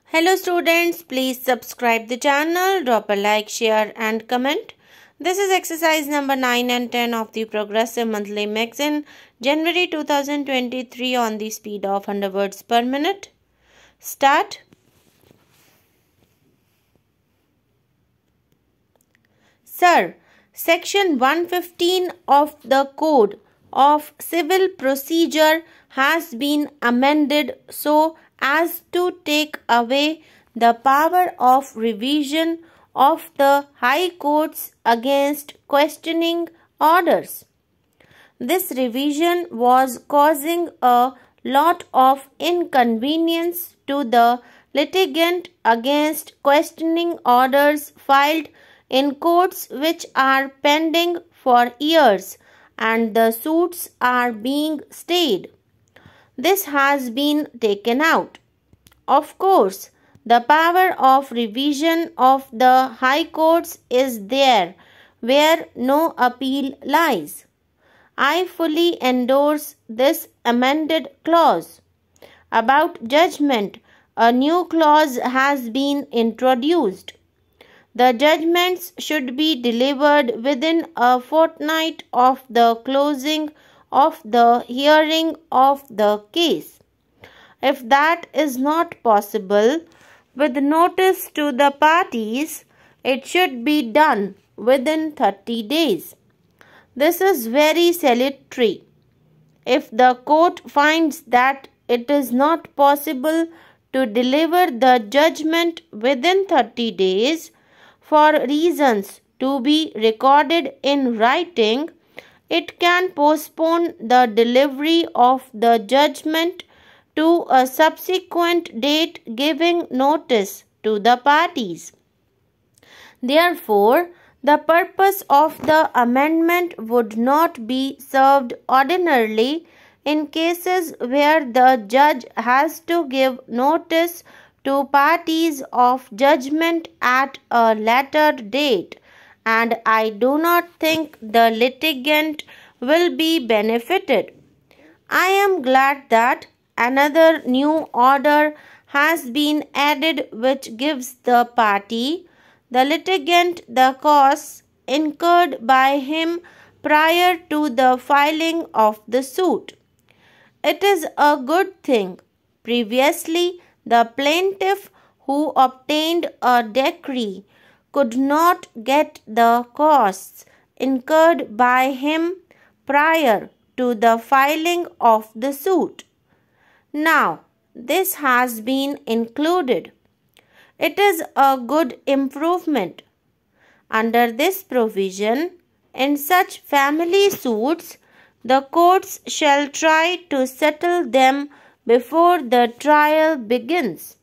Hello students, please subscribe the channel, drop a like, share and comment. This is exercise number 9 and 10 of the Progressive Monthly Magazine, January 2023 on the speed of 100 words per minute. Start. Sir, Section 115 of the Code of Civil Procedure has been amended so as to take away the power of revision of the High Courts against questioning orders. This revision was causing a lot of inconvenience to the litigant against questioning orders filed in courts which are pending for years and the suits are being stayed. This has been taken out. Of course, the power of revision of the High Courts is there where no appeal lies. I fully endorse this amended clause. About judgment, a new clause has been introduced. The judgments should be delivered within a fortnight of the closing of the hearing of the case. If that is not possible, with notice to the parties, it should be done within 30 days. This is very salutary. If the court finds that it is not possible to deliver the judgment within 30 days, for reasons to be recorded in writing, it can postpone the delivery of the judgment to a subsequent date giving notice to the parties. Therefore, the purpose of the amendment would not be served ordinarily in cases where the judge has to give notice to parties of judgment at a later date, and I do not think the litigant will be benefited. I am glad that another new order has been added which gives the party, the litigant, the costs incurred by him prior to the filing of the suit. It is a good thing. Previously, the plaintiff who obtained a decree could not get the costs incurred by him prior to the filing of the suit. Now, this has been included. It is a good improvement. Under this provision, in such family suits, the courts shall try to settle them before the trial begins.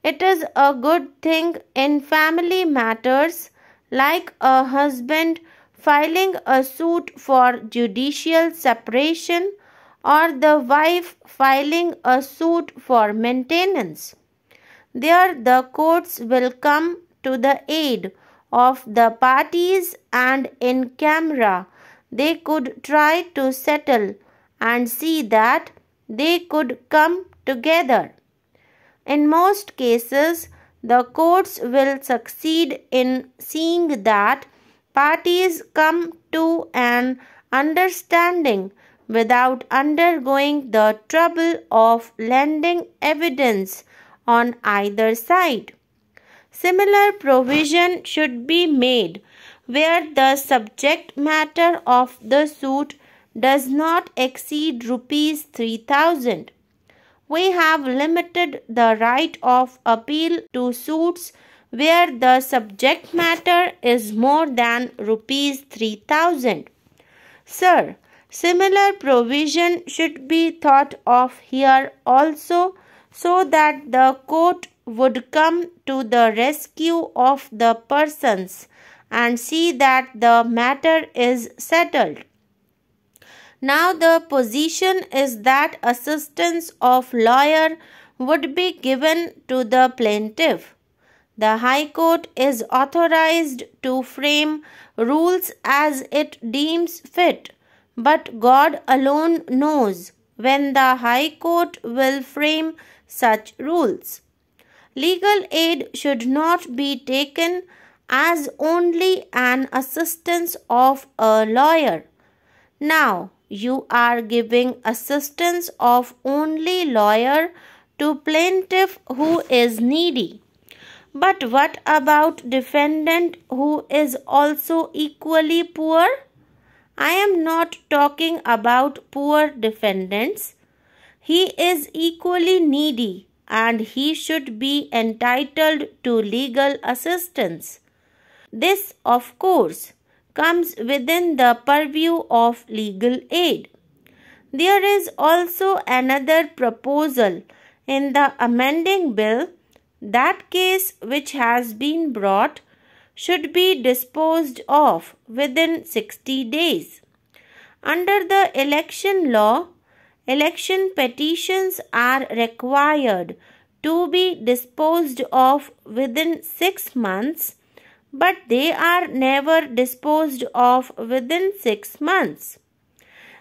It is a good thing in family matters like a husband filing a suit for judicial separation or the wife filing a suit for maintenance. There the courts will come to the aid of the parties and in camera they could try to settle and see that they could come together. In most cases, the courts will succeed in seeing that parties come to an understanding without undergoing the trouble of lending evidence on either side. Similar provision should be made where the subject matter of the suit does not exceed rupees 3,000. We have limited the right of appeal to suits where the subject matter is more than rupees 3,000. Sir, similar provision should be thought of here also so that the court would come to the rescue of the persons and see that the matter is settled. Now the position is that assistance of lawyer would be given to the plaintiff. The High Court is authorized to frame rules as it deems fit, but God alone knows when the High Court will frame such rules. Legal aid should not be taken as only an assistance of a lawyer. Now, you are giving assistance of only lawyer to plaintiff who is needy. But what about defendant who is also equally poor? I am not talking about poor defendants. He is equally needy and he should be entitled to legal assistance. This, of course, comes within the purview of legal aid. There is also another proposal in the amending bill that case which has been brought should be disposed of within 60 days. Under the election law, election petitions are required to be disposed of within 6 months, but they are never disposed of within 6 months.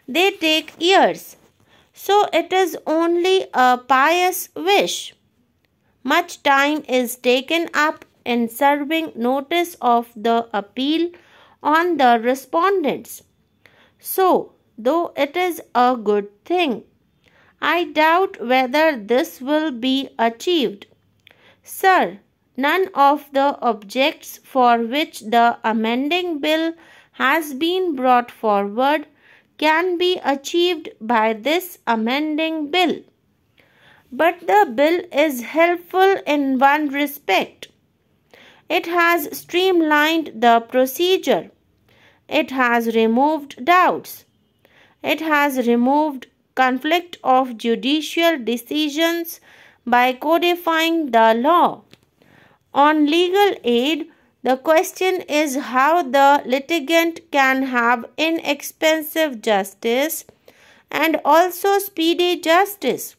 They take years, so it is only a pious wish. Much time is taken up in serving notice of the appeal on the respondents. So, though it is a good thing, I doubt whether this will be achieved. Sir, none of the objects for which the amending bill has been brought forward can be achieved by this amending bill. But the bill is helpful in one respect. It has streamlined the procedure. It has removed doubts. It has removed conflict of judicial decisions by codifying the law. On legal aid, the question is how the litigant can have inexpensive justice and also speedy justice.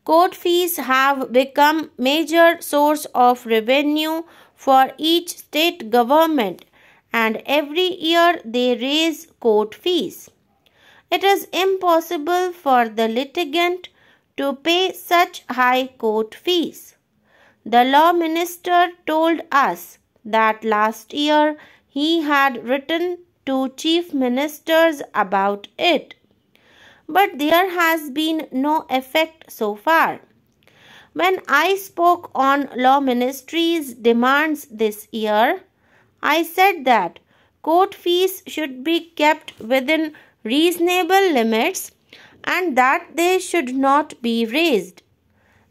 Court fees have become major source of revenue for each state government, and every year they raise court fees. It is impossible for the litigant to pay such high court fees. The law minister told us that last year he had written to chief ministers about it. But there has been no effect so far. When I spoke on law ministry's demands this year, I said that court fees should be kept within reasonable limits and that they should not be raised.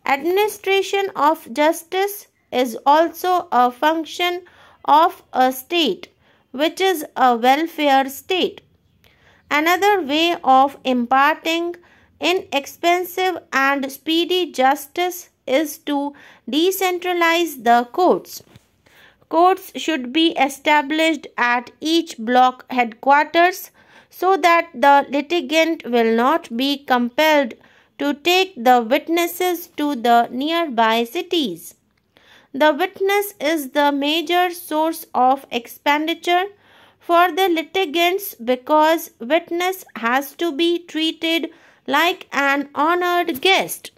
Administration of justice is also a function of a state, which is a welfare state. Another way of imparting inexpensive and speedy justice is to decentralize the courts. Courts should be established at each block headquarters so that the litigant will not be compelled to take the witnesses to the nearby cities. The witness is the major source of expenditure for the litigants because witness has to be treated like an honored guest.